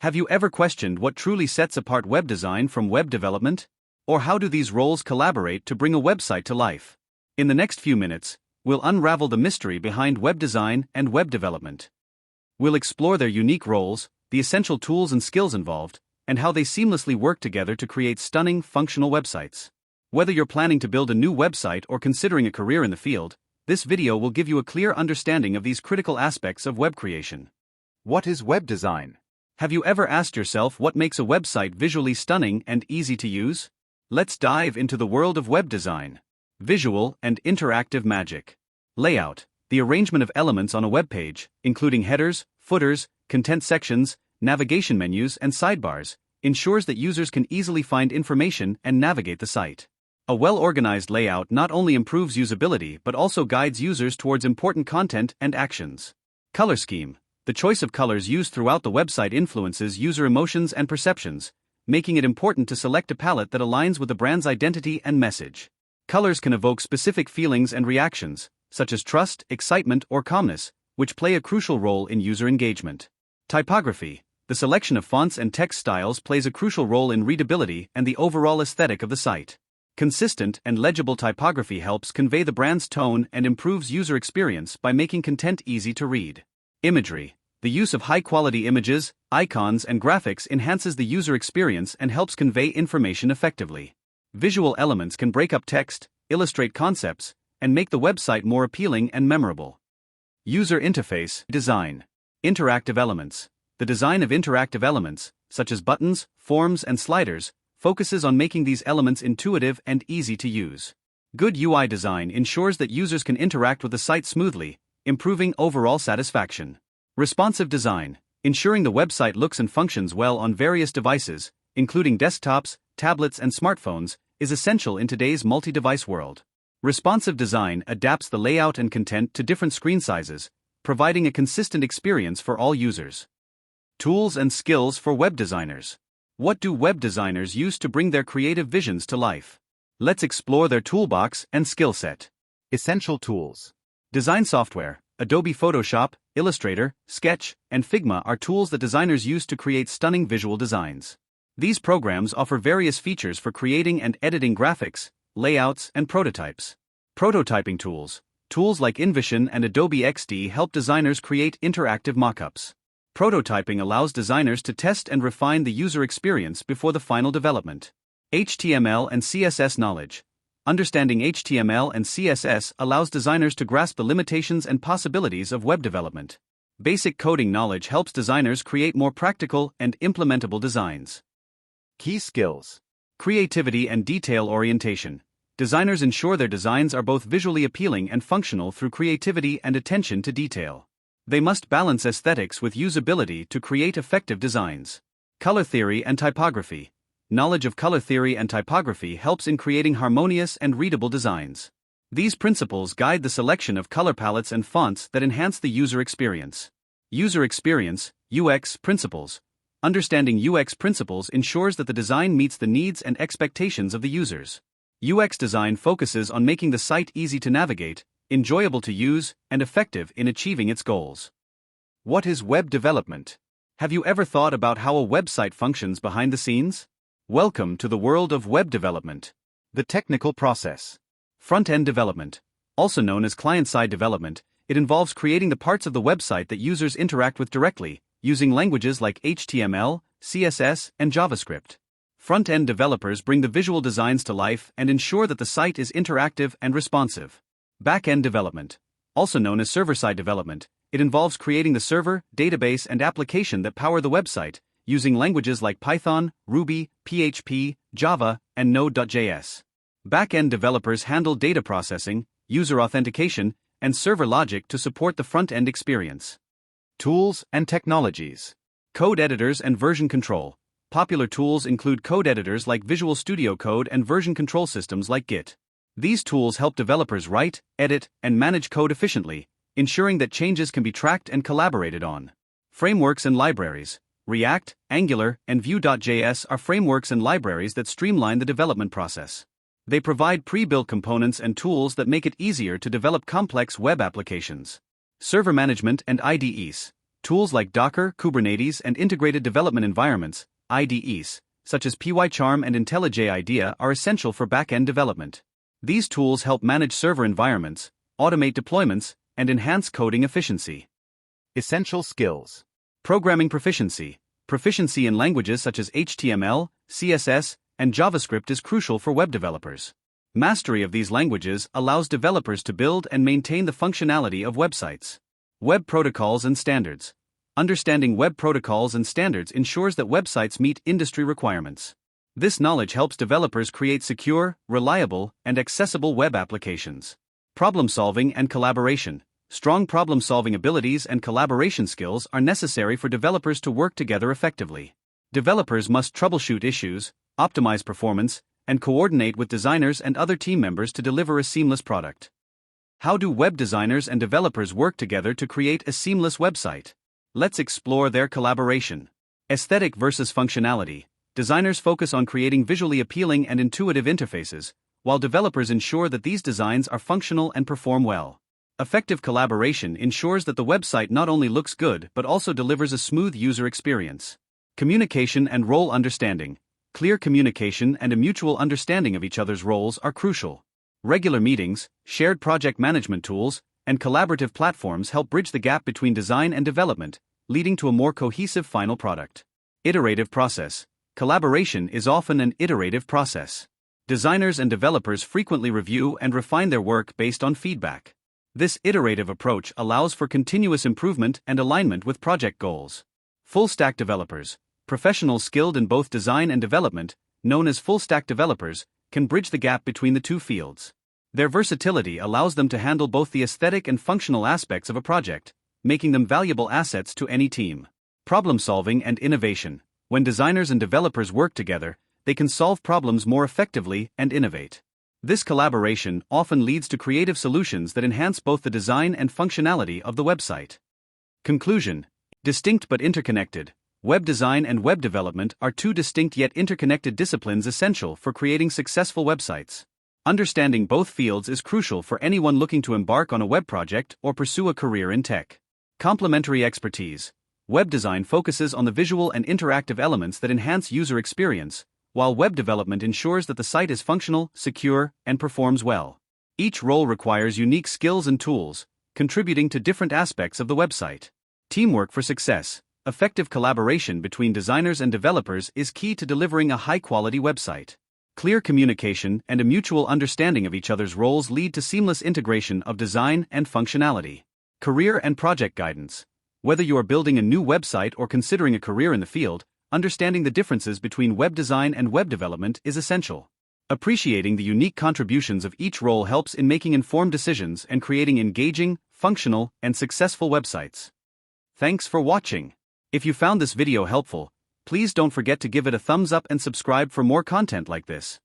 Have you ever questioned what truly sets apart web design from web development? Or how do these roles collaborate to bring a website to life? In the next few minutes, we'll unravel the mystery behind web design and web development. We'll explore their unique roles, the essential tools and skills involved, and how they seamlessly work together to create stunning, functional websites. Whether you're planning to build a new website or considering a career in the field, this video will give you a clear understanding of these critical aspects of web creation. What is web design? Have you ever asked yourself what makes a website visually stunning and easy to use? Let's dive into the world of web design. Visual and interactive magic. Layout: the arrangement of elements on a web page, including headers, footers, content sections, navigation menus, and sidebars, ensures that users can easily find information and navigate the site. A well-organized layout not only improves usability but also guides users towards important content and actions. Color scheme: the choice of colors used throughout the website influences user emotions and perceptions, making it important to select a palette that aligns with the brand's identity and message. Colors can evoke specific feelings and reactions, such as trust, excitement, or calmness, which play a crucial role in user engagement. Typography: the selection of fonts and text styles plays a crucial role in readability and the overall aesthetic of the site. Consistent and legible typography helps convey the brand's tone and improves user experience by making content easy to read. Imagery: the use of high-quality images, icons, and graphics enhances the user experience and helps convey information effectively. Visual elements can break up text, illustrate concepts, and make the website more appealing and memorable. User interface design. Interactive elements: the design of interactive elements, such as buttons, forms, and sliders, focuses on making these elements intuitive and easy to use. Good UI design ensures that users can interact with the site smoothly, improving overall satisfaction. Responsive design: ensuring the website looks and functions well on various devices, including desktops, tablets, and smartphones, is essential in today's multi-device world. Responsive design adapts the layout and content to different screen sizes, providing a consistent experience for all users. Tools and skills for web designers. What do web designers use to bring their creative visions to life? Let's explore their toolbox and skill set. Essential tools. Design software: Adobe Photoshop, Illustrator, Sketch, and Figma are tools that designers use to create stunning visual designs. These programs offer various features for creating and editing graphics, layouts, and prototypes. Prototyping tools: tools like InVision and Adobe XD help designers create interactive mockups. Prototyping allows designers to test and refine the user experience before the final development. HTML and CSS knowledge. Understanding HTML and CSS allows designers to grasp the limitations and possibilities of web development. Basic coding knowledge helps designers create more practical and implementable designs. Key skills. Creativity and detail orientation. Designers ensure their designs are both visually appealing and functional through creativity and attention to detail. They must balance aesthetics with usability to create effective designs. Color theory and typography. Knowledge of color theory and typography helps in creating harmonious and readable designs. These principles guide the selection of color palettes and fonts that enhance the user experience. User experience, UX principles. Understanding UX principles ensures that the design meets the needs and expectations of the users. UX design focuses on making the site easy to navigate, enjoyable to use, and effective in achieving its goals. What is web development? Have you ever thought about how a website functions behind the scenes? Welcome to the world of web development. The technical process. Front-end development. Also known as client-side development, it involves creating the parts of the website that users interact with directly, using languages like HTML, CSS, and JavaScript. Front-end developers bring the visual designs to life and ensure that the site is interactive and responsive. Back-end development. Also known as server-side development, it involves creating the server, database, and application that power the website, using languages like Python, Ruby, PHP, Java, and Node.js. Back-end developers handle data processing, user authentication, and server logic to support the front-end experience. Tools and technologies. Code editors and version control. Popular tools include code editors like Visual Studio Code and version control systems like Git. These tools help developers write, edit, and manage code efficiently, ensuring that changes can be tracked and collaborated on. Frameworks and libraries. React, Angular, and Vue.js are frameworks and libraries that streamline the development process. They provide pre-built components and tools that make it easier to develop complex web applications. Server management and IDEs. Tools like Docker, Kubernetes, and integrated development environments, IDEs, such as PyCharm and IntelliJ IDEA, are essential for back-end development. These tools help manage server environments, automate deployments, and enhance coding efficiency. Essential skills. Programming proficiency. Proficiency in languages such as HTML, CSS, and JavaScript is crucial for web developers. Mastery of these languages allows developers to build and maintain the functionality of websites. Web protocols and standards. Understanding web protocols and standards ensures that websites meet industry requirements. This knowledge helps developers create secure, reliable, and accessible web applications. Problem solving and collaboration. Strong problem-solving abilities and collaboration skills are necessary for developers to work together effectively. Developers must troubleshoot issues, optimize performance, and coordinate with designers and other team members to deliver a seamless product. How do web designers and developers work together to create a seamless website? Let's explore their collaboration. Aesthetic versus functionality. Designers focus on creating visually appealing and intuitive interfaces, while developers ensure that these designs are functional and perform well. Effective collaboration ensures that the website not only looks good but also delivers a smooth user experience. Communication and role understanding. Clear communication and a mutual understanding of each other's roles are crucial. Regular meetings, shared project management tools, and collaborative platforms help bridge the gap between design and development, leading to a more cohesive final product. Iterative process. Collaboration is often an iterative process. Designers and developers frequently review and refine their work based on feedback. This iterative approach allows for continuous improvement and alignment with project goals. Full-stack developers. Professionals skilled in both design and development, known as full-stack developers, can bridge the gap between the two fields. Their versatility allows them to handle both the aesthetic and functional aspects of a project, making them valuable assets to any team. Problem-solving and innovation. When designers and developers work together, they can solve problems more effectively and innovate. This collaboration often leads to creative solutions that enhance both the design and functionality of the website. Conclusion. Distinct but interconnected. Web design and web development are two distinct yet interconnected disciplines essential for creating successful websites. Understanding both fields is crucial for anyone looking to embark on a web project or pursue a career in tech. Complementary expertise. Web design focuses on the visual and interactive elements that enhance user experience, while web development ensures that the site is functional, secure, and performs well. Each role requires unique skills and tools, contributing to different aspects of the website. Teamwork for success. Effective collaboration between designers and developers is key to delivering a high-quality website. Clear communication and a mutual understanding of each other's roles lead to seamless integration of design and functionality. Career and project guidance. Whether you are building a new website or considering a career in the field, understanding the differences between web design and web development is essential. Appreciating the unique contributions of each role helps in making informed decisions and creating engaging, functional, and successful websites. Thanks for watching. If you found this video helpful, please don't forget to give it a thumbs up and subscribe for more content like this.